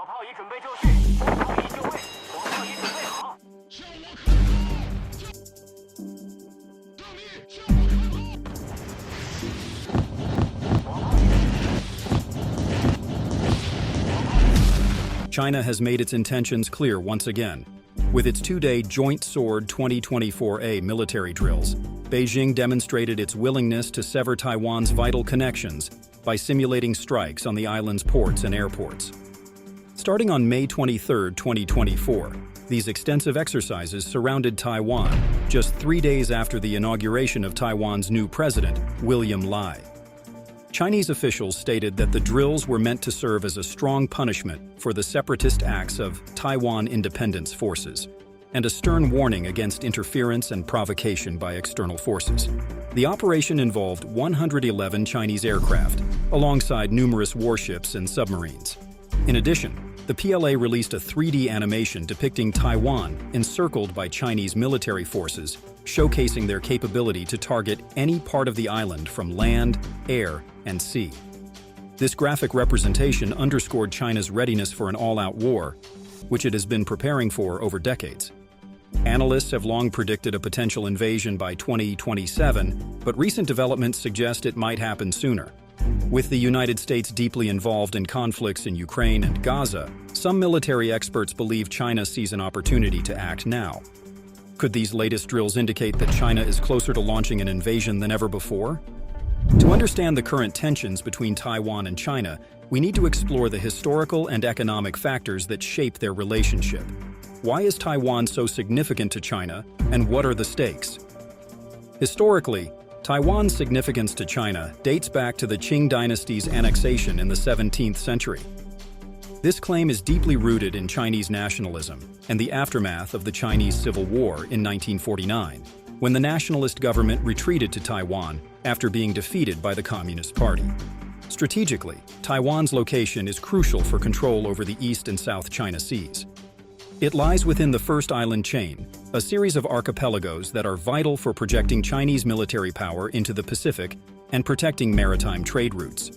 火炮已准备就绪，火炮已就位，火炮已准备好。向我开炮！胜利！向我开炮！ China has made its intentions clear once again. With its two-day Joint Sword 2024A military drills, Beijing demonstrated its willingness to sever Taiwan's vital connections by simulating strikes on the island's ports and airports. Starting on May 23, 2024, these extensive exercises surrounded Taiwan just 3 days after the inauguration of Taiwan's new president, William Lai. Chinese officials stated that the drills were meant to serve as a strong punishment for the separatist acts of Taiwan independence forces and a stern warning against interference and provocation by external forces. The operation involved 111 Chinese aircraft, alongside numerous warships and submarines. In addition, the PLA released a 3D animation depicting Taiwan encircled by Chinese military forces, showcasing their capability to target any part of the island from land, air, and sea. This graphic representation underscored China's readiness for an all-out war, which it has been preparing for over decades. Analysts have long predicted a potential invasion by 2027, but recent developments suggest it might happen sooner. With the United States deeply involved in conflicts in Ukraine and Gaza, some military experts believe China sees an opportunity to act now. Could these latest drills indicate that China is closer to launching an invasion than ever before? To understand the current tensions between Taiwan and China, we need to explore the historical and economic factors that shape their relationship. Why is Taiwan so significant to China, and what are the stakes? Historically, Taiwan's significance to China dates back to the Qing dynasty's annexation in the 17th century. This claim is deeply rooted in Chinese nationalism and the aftermath of the Chinese Civil War in 1949, when the nationalist government retreated to Taiwan after being defeated by the Communist Party. Strategically, Taiwan's location is crucial for control over the East and South China Seas. It lies within the First Island Chain, a series of archipelagos that are vital for projecting Chinese military power into the Pacific and protecting maritime trade routes.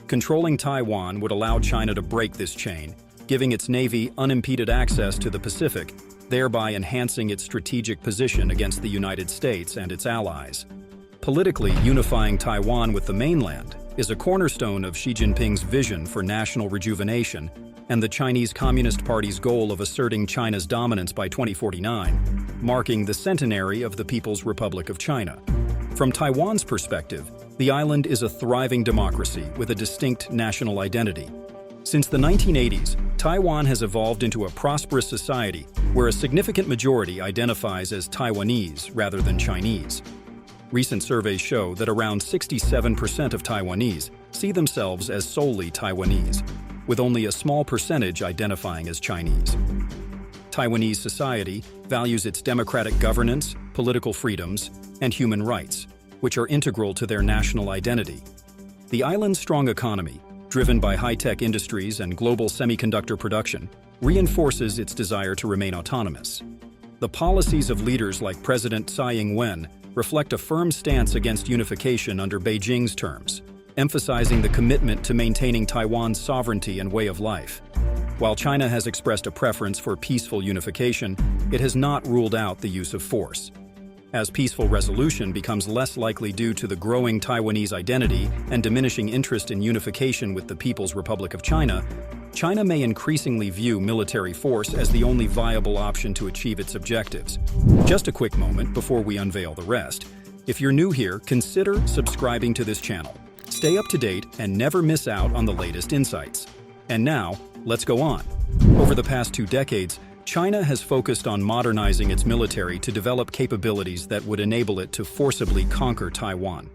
Controlling Taiwan would allow China to break this chain, giving its navy unimpeded access to the Pacific, thereby enhancing its strategic position against the United States and its allies. Politically, unifying Taiwan with the mainland is a cornerstone of Xi Jinping's vision for national rejuvenation and the Chinese Communist Party's goal of asserting China's dominance by 2049, marking the centenary of the People's Republic of China. From Taiwan's perspective, the island is a thriving democracy with a distinct national identity. Since the 1980s, Taiwan has evolved into a prosperous society where a significant majority identifies as Taiwanese rather than Chinese. Recent surveys show that around 67% of Taiwanese see themselves as solely Taiwanese, with only a small percentage identifying as Chinese. Taiwanese society values its democratic governance, political freedoms, and human rights, which are integral to their national identity. The island's strong economy, driven by high-tech industries and global semiconductor production, reinforces its desire to remain autonomous. The policies of leaders like President Tsai Ing-wen reflect a firm stance against unification under Beijing's terms, emphasizing the commitment to maintaining Taiwan's sovereignty and way of life. While China has expressed a preference for peaceful unification, it has not ruled out the use of force. As peaceful resolution becomes less likely due to the growing Taiwanese identity and diminishing interest in unification with the People's Republic of China, China may increasingly view military force as the only viable option to achieve its objectives. Just a quick moment before we unveil the rest. If you're new here, consider subscribing to this channel. Stay up to date and never miss out on the latest insights. And now, let's go on. Over the past 2 decades, China has focused on modernizing its military to develop capabilities that would enable it to forcibly conquer Taiwan.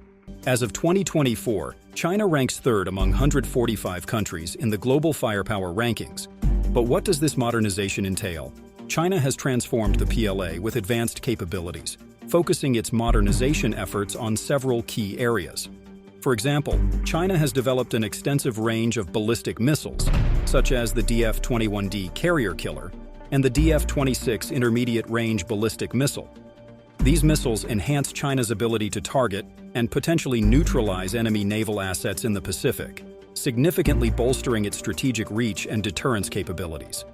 As of 2024, China ranks 3rd among 145 countries in the global firepower rankings. But what does this modernization entail? China has transformed the PLA with advanced capabilities, focusing its modernization efforts on several key areas. For example, China has developed an extensive range of ballistic missiles, such as the DF-21D carrier killer and the DF-26 intermediate-range ballistic missile. These missiles enhance China's ability to target and potentially neutralize enemy naval assets in the Pacific, significantly bolstering its strategic reach and deterrence capabilities.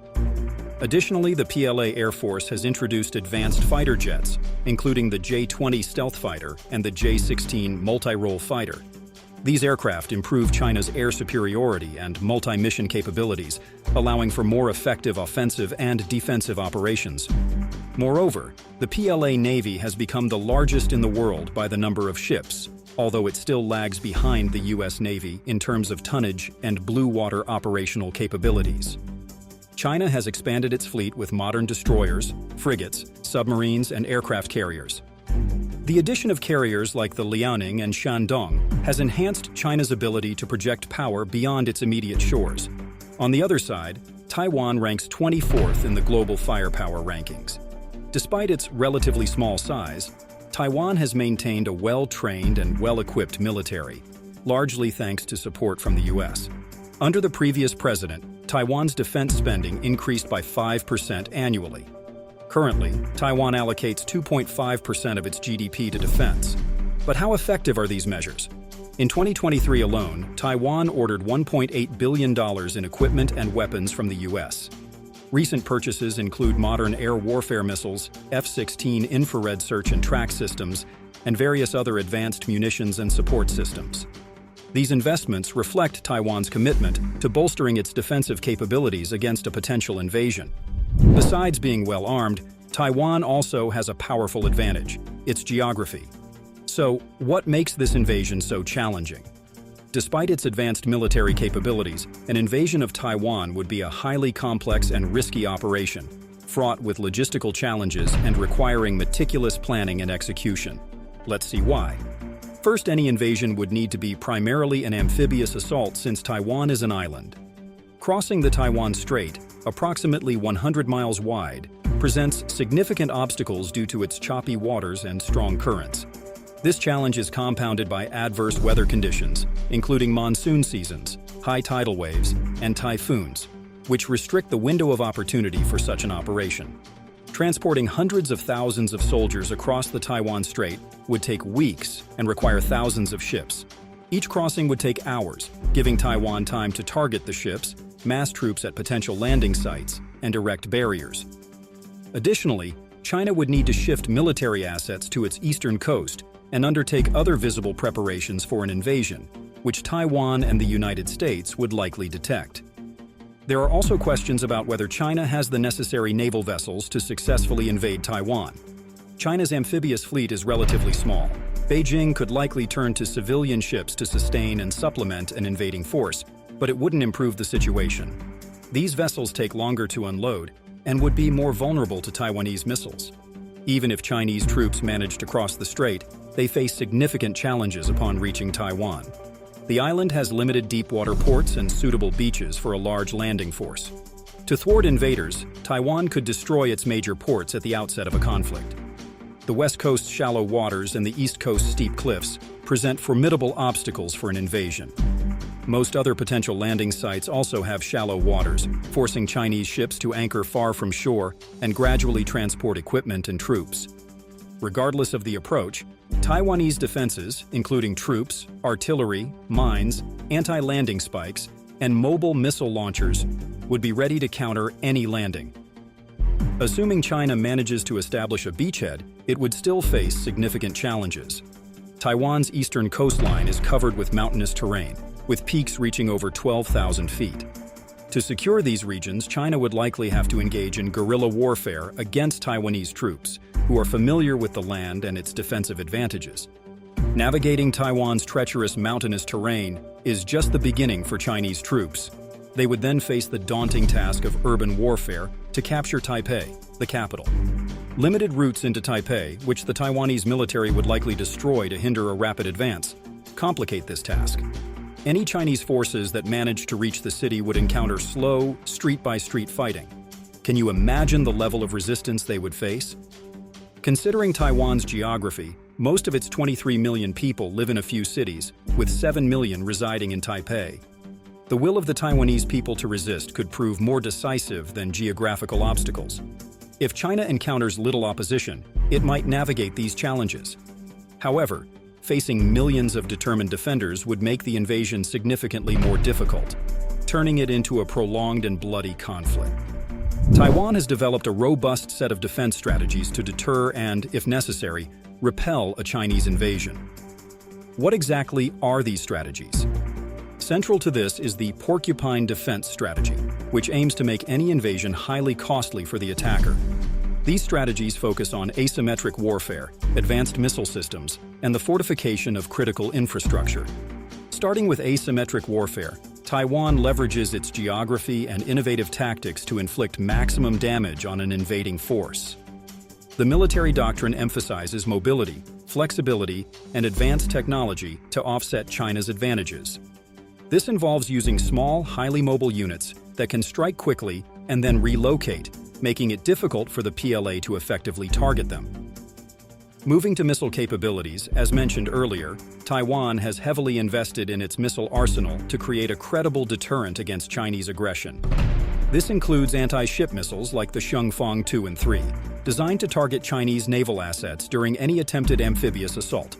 Additionally, the PLA Air Force has introduced advanced fighter jets, including the J-20 stealth fighter and the J-16 multi-role fighter. These aircraft improve China's air superiority and multi-mission capabilities, allowing for more effective offensive and defensive operations. Moreover, the PLA Navy has become the largest in the world by the number of ships, although it still lags behind the U.S. Navy in terms of tonnage and blue water operational capabilities. China has expanded its fleet with modern destroyers, frigates, submarines, and aircraft carriers. The addition of carriers like the Liaoning and Shandong has enhanced China's ability to project power beyond its immediate shores. On the other side, Taiwan ranks 24th in the global firepower rankings. Despite its relatively small size, Taiwan has maintained a well-trained and well-equipped military, largely thanks to support from the U.S. Under the previous president, Taiwan's defense spending increased by 5% annually. Currently, Taiwan allocates 2.5% of its GDP to defense. But how effective are these measures? In 2023 alone, Taiwan ordered $1.8 billion in equipment and weapons from the U.S. Recent purchases include modern air warfare missiles, F-16 infrared search and track systems, and various other advanced munitions and support systems. These investments reflect Taiwan's commitment to bolstering its defensive capabilities against a potential invasion. Besides being well-armed, Taiwan also has a powerful advantage: its geography. So, what makes this invasion so challenging? Despite its advanced military capabilities, an invasion of Taiwan would be a highly complex and risky operation, fraught with logistical challenges and requiring meticulous planning and execution. Let's see why. First, any invasion would need to be primarily an amphibious assault since Taiwan is an island. Crossing the Taiwan Strait, approximately 100 miles wide, presents significant obstacles due to its choppy waters and strong currents. This challenge is compounded by adverse weather conditions, including monsoon seasons, high tidal waves, and typhoons, which restrict the window of opportunity for such an operation. Transporting hundreds of thousands of soldiers across the Taiwan Strait would take weeks and require thousands of ships. Each crossing would take hours, giving Taiwan time to target the ships, mass troops at potential landing sites, and erect barriers. Additionally, China would need to shift military assets to its eastern coast and undertake other visible preparations for an invasion, which Taiwan and the United States would likely detect. There are also questions about whether China has the necessary naval vessels to successfully invade Taiwan. China's amphibious fleet is relatively small. Beijing could likely turn to civilian ships to sustain and supplement an invading force, but it wouldn't improve the situation. These vessels take longer to unload and would be more vulnerable to Taiwanese missiles. Even if Chinese troops manage to cross the strait, they face significant challenges upon reaching Taiwan. The island has limited deep-water ports and suitable beaches for a large landing force. To thwart invaders, Taiwan could destroy its major ports at the outset of a conflict. The west coast's shallow waters and the east coast's steep cliffs present formidable obstacles for an invasion. Most other potential landing sites also have shallow waters, forcing Chinese ships to anchor far from shore and gradually transport equipment and troops. Regardless of the approach, Taiwanese defenses, including troops, artillery, mines, anti-landing spikes, and mobile missile launchers, would be ready to counter any landing. Assuming China manages to establish a beachhead, it would still face significant challenges. Taiwan's eastern coastline is covered with mountainous terrain, with peaks reaching over 12,000 feet. To secure these regions, China would likely have to engage in guerrilla warfare against Taiwanese troops, who are familiar with the land and its defensive advantages. Navigating Taiwan's treacherous mountainous terrain is just the beginning for Chinese troops. They would then face the daunting task of urban warfare to capture Taipei, the capital. Limited routes into Taipei, which the Taiwanese military would likely destroy to hinder a rapid advance, complicate this task. Any Chinese forces that manage to reach the city would encounter slow, street-by-street fighting. Can you imagine the level of resistance they would face? Considering Taiwan's geography, most of its 23 million people live in a few cities, with 7 million residing in Taipei. The will of the Taiwanese people to resist could prove more decisive than geographical obstacles. If China encounters little opposition, it might navigate these challenges. However, facing millions of determined defenders would make the invasion significantly more difficult, turning it into a prolonged and bloody conflict. Taiwan has developed a robust set of defense strategies to deter and, if necessary, repel a Chinese invasion. What exactly are these strategies? Central to this is the porcupine defense strategy, which aims to make any invasion highly costly for the attacker. These strategies focus on asymmetric warfare, advanced missile systems, and the fortification of critical infrastructure. Starting with asymmetric warfare, Taiwan leverages its geography and innovative tactics to inflict maximum damage on an invading force. The military doctrine emphasizes mobility, flexibility, and advanced technology to offset China's advantages. This involves using small, highly mobile units that can strike quickly and then relocate, making it difficult for the PLA to effectively target them. Moving to missile capabilities, as mentioned earlier, Taiwan has heavily invested in its missile arsenal to create a credible deterrent against Chinese aggression. This includes anti-ship missiles like the Shengfang 2 and 3, designed to target Chinese naval assets during any attempted amphibious assault.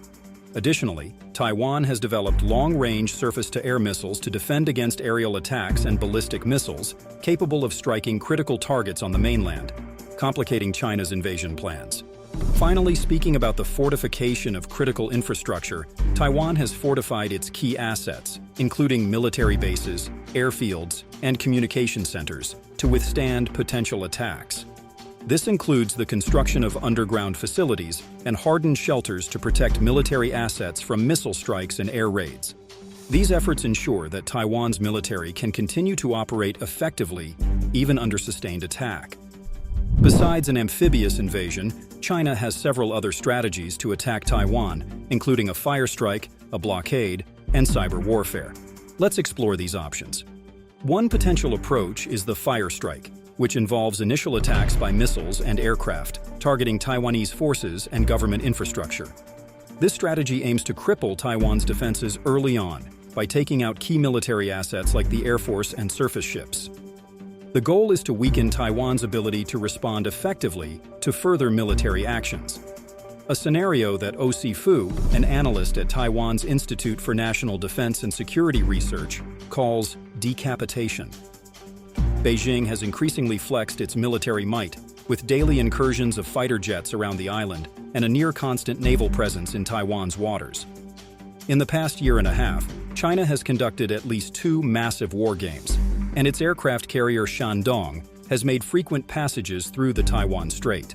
Additionally, Taiwan has developed long-range surface-to-air missiles to defend against aerial attacks and ballistic missiles capable of striking critical targets on the mainland, complicating China's invasion plans. Finally, speaking about the fortification of critical infrastructure, Taiwan has fortified its key assets, including military bases, airfields, and communication centers, to withstand potential attacks. This includes the construction of underground facilities and hardened shelters to protect military assets from missile strikes and air raids. These efforts ensure that Taiwan's military can continue to operate effectively, even under sustained attack. Besides an amphibious invasion, China has several other strategies to attack Taiwan, including a fire strike, a blockade, and cyber warfare. Let's explore these options. One potential approach is the fire strike, which involves initial attacks by missiles and aircraft, targeting Taiwanese forces and government infrastructure. This strategy aims to cripple Taiwan's defenses early on by taking out key military assets like the Air Force and surface ships. The goal is to weaken Taiwan's ability to respond effectively to further military actions. A scenario that O.C. Fu, an analyst at Taiwan's Institute for National Defense and Security Research, calls decapitation. Beijing has increasingly flexed its military might, with daily incursions of fighter jets around the island and a near-constant naval presence in Taiwan's waters. In the past year and a half, China has conducted at least 2 massive war games, and its aircraft carrier Shandong has made frequent passages through the Taiwan Strait.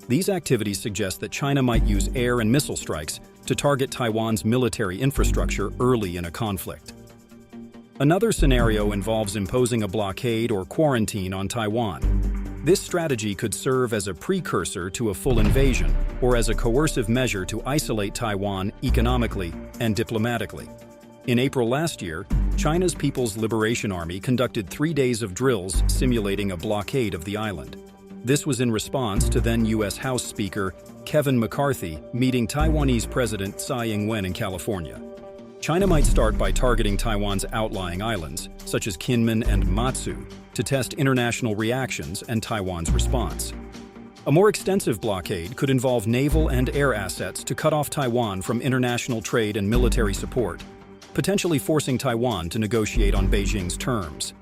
These activities suggest that China might use air and missile strikes to target Taiwan's military infrastructure early in a conflict. Another scenario involves imposing a blockade or quarantine on Taiwan. This strategy could serve as a precursor to a full invasion or as a coercive measure to isolate Taiwan economically and diplomatically. In April last year, China's People's Liberation Army conducted 3 days of drills simulating a blockade of the island. This was in response to then U.S. House Speaker Kevin McCarthy meeting Taiwanese President Tsai Ing-wen in California. China might start by targeting Taiwan's outlying islands, such as Kinmen and Matsu, to test international reactions and Taiwan's response. A more extensive blockade could involve naval and air assets to cut off Taiwan from international trade and military support, potentially forcing Taiwan to negotiate on Beijing's terms.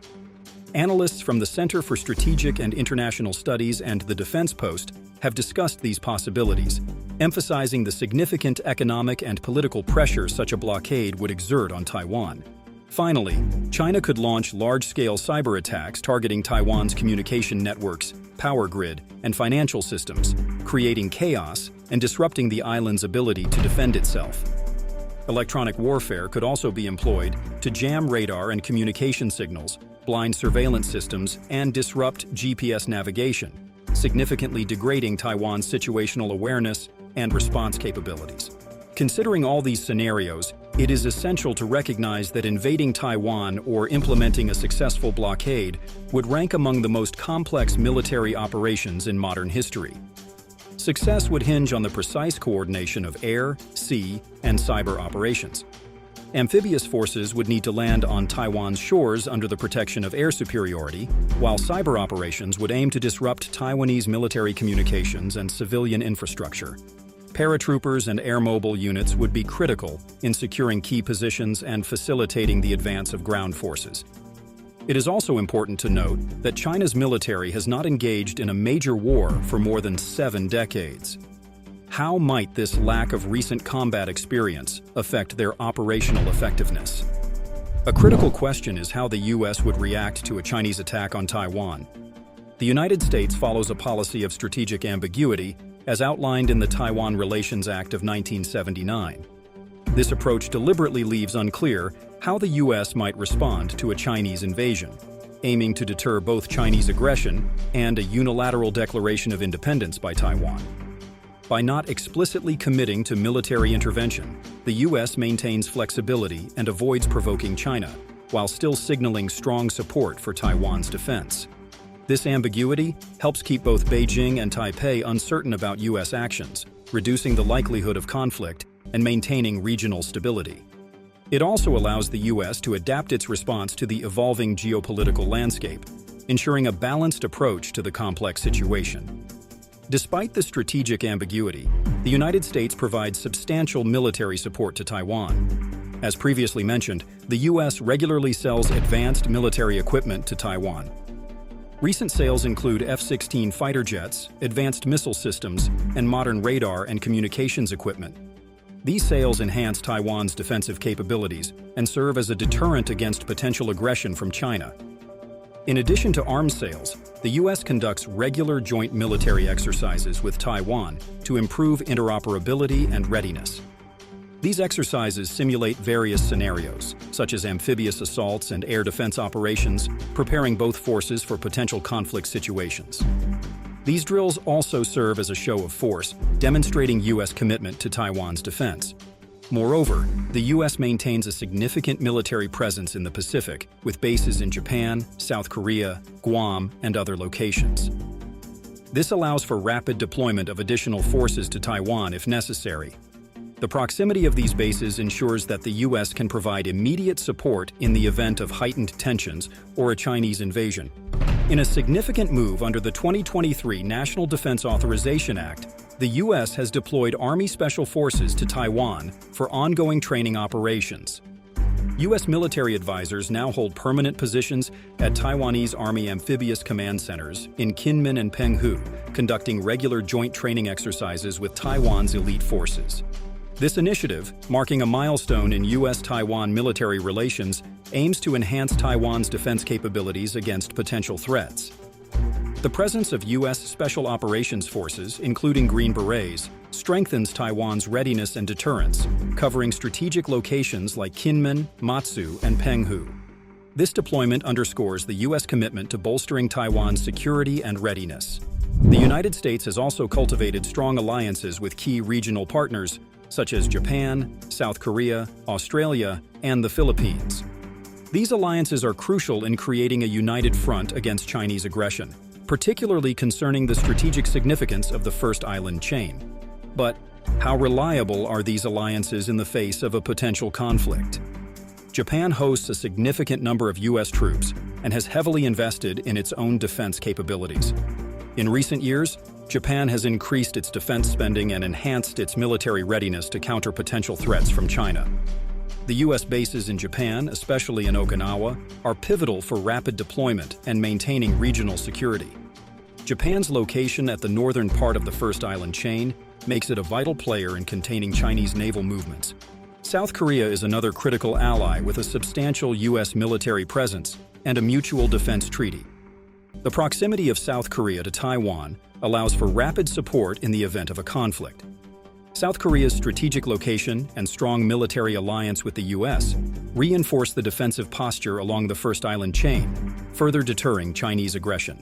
Analysts from the Center for Strategic and International Studies and the Defense Post have discussed these possibilities, emphasizing the significant economic and political pressure such a blockade would exert on Taiwan. Finally, China could launch large-scale cyber attacks targeting Taiwan's communication networks, power grid, and financial systems, creating chaos and disrupting the island's ability to defend itself. Electronic warfare could also be employed to jam radar and communication signals, blind surveillance systems, and disrupt GPS navigation, significantly degrading Taiwan's situational awareness and response capabilities. Considering all these scenarios, it is essential to recognize that invading Taiwan or implementing a successful blockade would rank among the most complex military operations in modern history. Success would hinge on the precise coordination of air, sea, and cyber operations. Amphibious forces would need to land on Taiwan's shores under the protection of air superiority, while cyber operations would aim to disrupt Taiwanese military communications and civilian infrastructure. Paratroopers and air mobile units would be critical in securing key positions and facilitating the advance of ground forces. It is also important to note that China's military has not engaged in a major war for more than 7 decades. How might this lack of recent combat experience affect their operational effectiveness? A critical question is how the U.S. would react to a Chinese attack on Taiwan. The United States follows a policy of strategic ambiguity as outlined in the Taiwan Relations Act of 1979. This approach deliberately leaves unclear how the U.S. might respond to a Chinese invasion, aiming to deter both Chinese aggression and a unilateral declaration of independence by Taiwan. By not explicitly committing to military intervention, the U.S. maintains flexibility and avoids provoking China, while still signaling strong support for Taiwan's defense. This ambiguity helps keep both Beijing and Taipei uncertain about U.S. actions, reducing the likelihood of conflict and maintaining regional stability. It also allows the U.S. to adapt its response to the evolving geopolitical landscape, ensuring a balanced approach to the complex situation. Despite the strategic ambiguity, the United States provides substantial military support to Taiwan. As previously mentioned, the U.S. regularly sells advanced military equipment to Taiwan. Recent sales include F-16 fighter jets, advanced missile systems, and modern radar and communications equipment. These sales enhance Taiwan's defensive capabilities and serve as a deterrent against potential aggression from China. In addition to arms sales, the U.S. conducts regular joint military exercises with Taiwan to improve interoperability and readiness. These exercises simulate various scenarios, such as amphibious assaults and air defense operations, preparing both forces for potential conflict situations. These drills also serve as a show of force, demonstrating U.S. commitment to Taiwan's defense. Moreover, the U.S. maintains a significant military presence in the Pacific, with bases in Japan, South Korea, Guam, and other locations. This allows for rapid deployment of additional forces to Taiwan if necessary. The proximity of these bases ensures that the U.S. can provide immediate support in the event of heightened tensions or a Chinese invasion. In a significant move under the 2023 National Defense Authorization Act, the U.S. has deployed Army Special Forces to Taiwan for ongoing training operations. U.S. military advisors now hold permanent positions at Taiwanese Army Amphibious Command Centers in Kinmen and Penghu, conducting regular joint training exercises with Taiwan's elite forces. This initiative, marking a milestone in U.S.-Taiwan military relations, aims to enhance Taiwan's defense capabilities against potential threats. The presence of U.S. Special Operations Forces, including Green Berets, strengthens Taiwan's readiness and deterrence, covering strategic locations like Kinmen, Matsu, and Penghu. This deployment underscores the U.S. commitment to bolstering Taiwan's security and readiness. The United States has also cultivated strong alliances with key regional partners, such as Japan, South Korea, Australia, and the Philippines. These alliances are crucial in creating a united front against Chinese aggression, particularly concerning the strategic significance of the First Island chain. But how reliable are these alliances in the face of a potential conflict? Japan hosts a significant number of U.S. troops and has heavily invested in its own defense capabilities. In recent years, Japan has increased its defense spending and enhanced its military readiness to counter potential threats from China. The U.S. bases in Japan, especially in Okinawa, are pivotal for rapid deployment and maintaining regional security. Japan's location at the northern part of the First Island chain makes it a vital player in containing Chinese naval movements. South Korea is another critical ally with a substantial U.S. military presence and a mutual defense treaty. The proximity of South Korea to Taiwan allows for rapid support in the event of a conflict. South Korea's strategic location and strong military alliance with the U.S. reinforce the defensive posture along the First Island chain, further deterring Chinese aggression.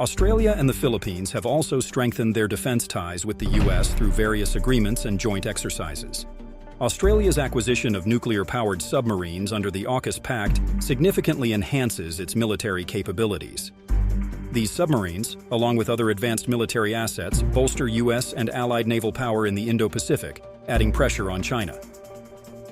Australia and the Philippines have also strengthened their defense ties with the U.S. through various agreements and joint exercises. Australia's acquisition of nuclear-powered submarines under the AUKUS Pact significantly enhances its military capabilities. These submarines, along with other advanced military assets, bolster U.S. and allied naval power in the Indo-Pacific, adding pressure on China.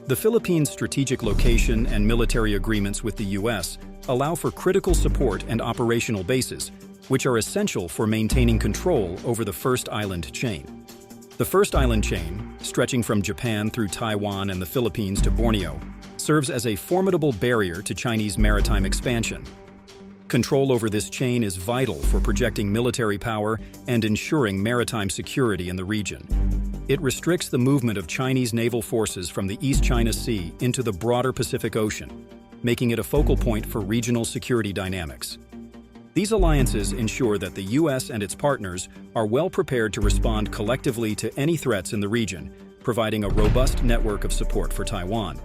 The Philippines' strategic location and military agreements with the U.S. allow for critical support and operational bases, which are essential for maintaining control over the First Island chain. The first island chain, stretching from Japan through Taiwan and the Philippines to Borneo, serves as a formidable barrier to Chinese maritime expansion. Control over this chain is vital for projecting military power and ensuring maritime security in the region. It restricts the movement of Chinese naval forces from the East China Sea into the broader Pacific Ocean, making it a focal point for regional security dynamics. These alliances ensure that the U.S. and its partners are well prepared to respond collectively to any threats in the region, providing a robust network of support for Taiwan.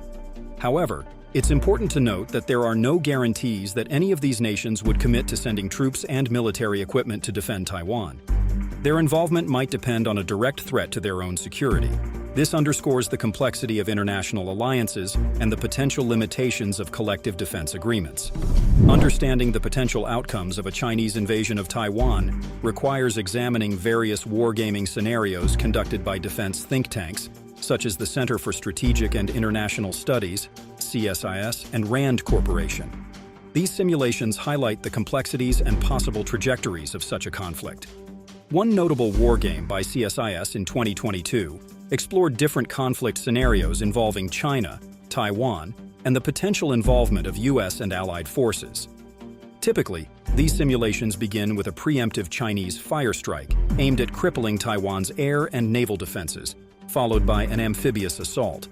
However, it's important to note that there are no guarantees that any of these nations would commit to sending troops and military equipment to defend Taiwan. Their involvement might depend on a direct threat to their own security. This underscores the complexity of international alliances and the potential limitations of collective defense agreements. Understanding the potential outcomes of a Chinese invasion of Taiwan requires examining various wargaming scenarios conducted by defense think tanks, such as the Center for Strategic and International Studies, CSIS, and RAND Corporation. These simulations highlight the complexities and possible trajectories of such a conflict. One notable wargame by CSIS in 2022 explored different conflict scenarios involving China, Taiwan, and the potential involvement of U.S. and allied forces. Typically, these simulations begin with a preemptive Chinese fire strike aimed at crippling Taiwan's air and naval defenses, followed by an amphibious assault.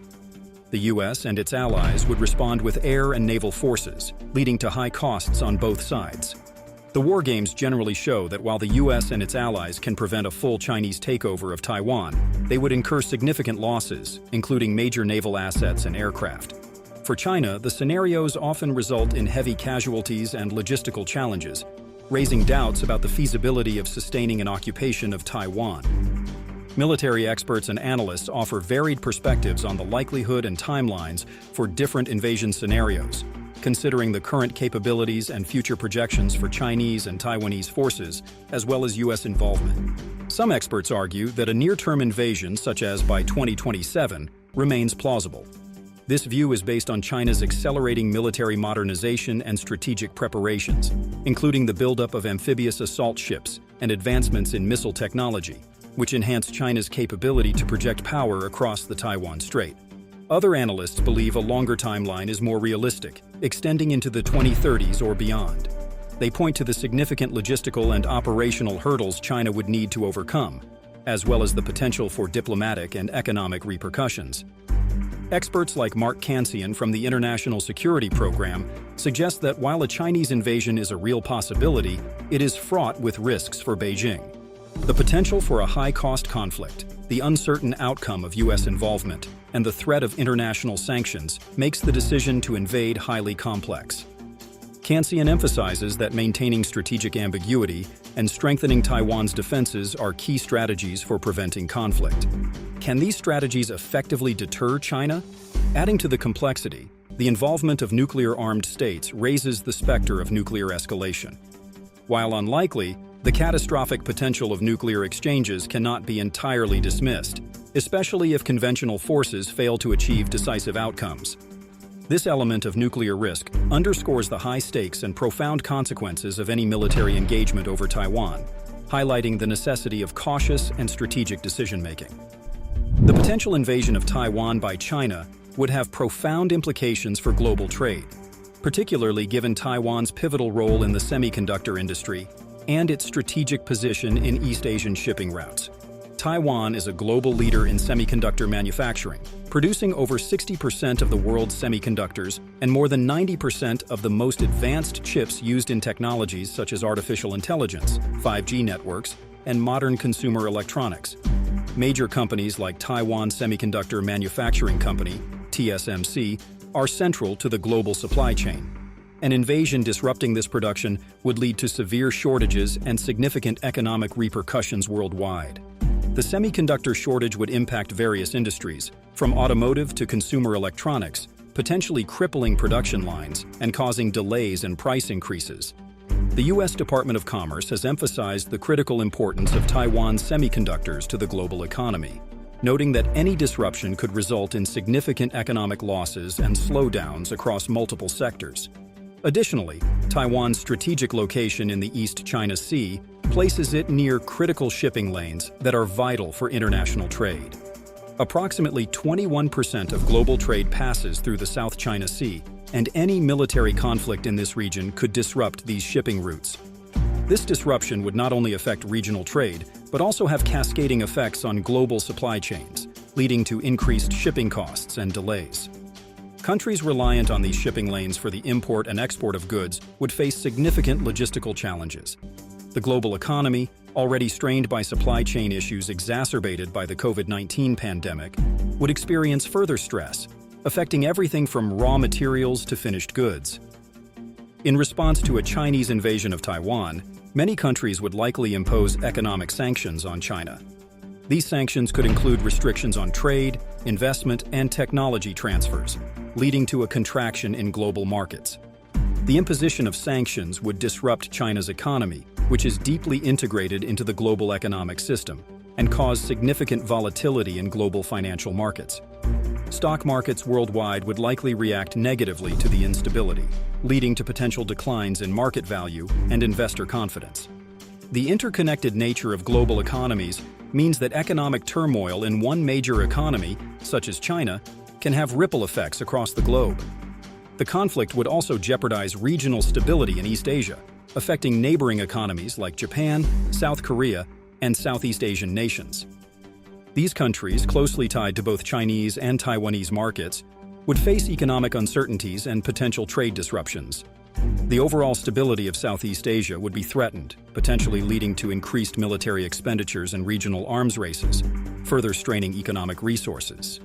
The U.S. and its allies would respond with air and naval forces, leading to high costs on both sides. The wargames generally show that while the U.S. and its allies can prevent a full Chinese takeover of Taiwan, they would incur significant losses, including major naval assets and aircraft. For China, the scenarios often result in heavy casualties and logistical challenges, raising doubts about the feasibility of sustaining an occupation of Taiwan. Military experts and analysts offer varied perspectives on the likelihood and timelines for different invasion scenarios, considering the current capabilities and future projections for Chinese and Taiwanese forces, as well as U.S. involvement. Some experts argue that a near-term invasion, such as by 2027, remains plausible. This view is based on China's accelerating military modernization and strategic preparations, including the buildup of amphibious assault ships and advancements in missile technology, which enhance China's capability to project power across the Taiwan Strait. Other analysts believe a longer timeline is more realistic, extending into the 2030s or beyond. They point to the significant logistical and operational hurdles China would need to overcome, as well as the potential for diplomatic and economic repercussions. Experts like Mark Kansian from the International Security Program suggest that while a Chinese invasion is a real possibility, it is fraught with risks for Beijing. The potential for a high-cost conflict, the uncertain outcome of U.S. involvement, and the threat of international sanctions makes the decision to invade highly complex. Kansian emphasizes that maintaining strategic ambiguity and strengthening Taiwan's defenses are key strategies for preventing conflict. Can these strategies effectively deter China? Adding to the complexity, the involvement of nuclear-armed states raises the specter of nuclear escalation. While unlikely, the catastrophic potential of nuclear exchanges cannot be entirely dismissed, especially if conventional forces fail to achieve decisive outcomes. This element of nuclear risk underscores the high stakes and profound consequences of any military engagement over Taiwan, highlighting the necessity of cautious and strategic decision-making. The potential invasion of Taiwan by China would have profound implications for global trade, particularly given Taiwan's pivotal role in the semiconductor industry and its strategic position in East Asian shipping routes. Taiwan is a global leader in semiconductor manufacturing, producing over 60% of the world's semiconductors and more than 90% of the most advanced chips used in technologies such as artificial intelligence, 5G networks, and modern consumer electronics. Major companies like Taiwan Semiconductor Manufacturing Company, TSMC, are central to the global supply chain. An invasion disrupting this production would lead to severe shortages and significant economic repercussions worldwide. The semiconductor shortage would impact various industries, from automotive to consumer electronics, potentially crippling production lines and causing delays and price increases. The U.S. Department of Commerce has emphasized the critical importance of Taiwan's semiconductors to the global economy, noting that any disruption could result in significant economic losses and slowdowns across multiple sectors. Additionally, Taiwan's strategic location in the East China Sea places it near critical shipping lanes that are vital for international trade. Approximately 21% of global trade passes through the South China Sea, and any military conflict in this region could disrupt these shipping routes. This disruption would not only affect regional trade, but also have cascading effects on global supply chains, leading to increased shipping costs and delays. Countries reliant on these shipping lanes for the import and export of goods would face significant logistical challenges. The global economy, already strained by supply chain issues exacerbated by the COVID-19 pandemic, would experience further stress, affecting everything from raw materials to finished goods. In response to a Chinese invasion of Taiwan, many countries would likely impose economic sanctions on China. These sanctions could include restrictions on trade, investment, and technology transfers, leading to a contraction in global markets. The imposition of sanctions would disrupt China's economy, which is deeply integrated into the global economic system, and cause significant volatility in global financial markets. Stock markets worldwide would likely react negatively to the instability, leading to potential declines in market value and investor confidence. The interconnected nature of global economies means that economic turmoil in one major economy, such as China, can have ripple effects across the globe. The conflict would also jeopardize regional stability in East Asia, affecting neighboring economies like Japan, South Korea, and Southeast Asian nations. These countries, closely tied to both Chinese and Taiwanese markets, would face economic uncertainties and potential trade disruptions. The overall stability of Southeast Asia would be threatened, potentially leading to increased military expenditures and regional arms races, further straining economic resources.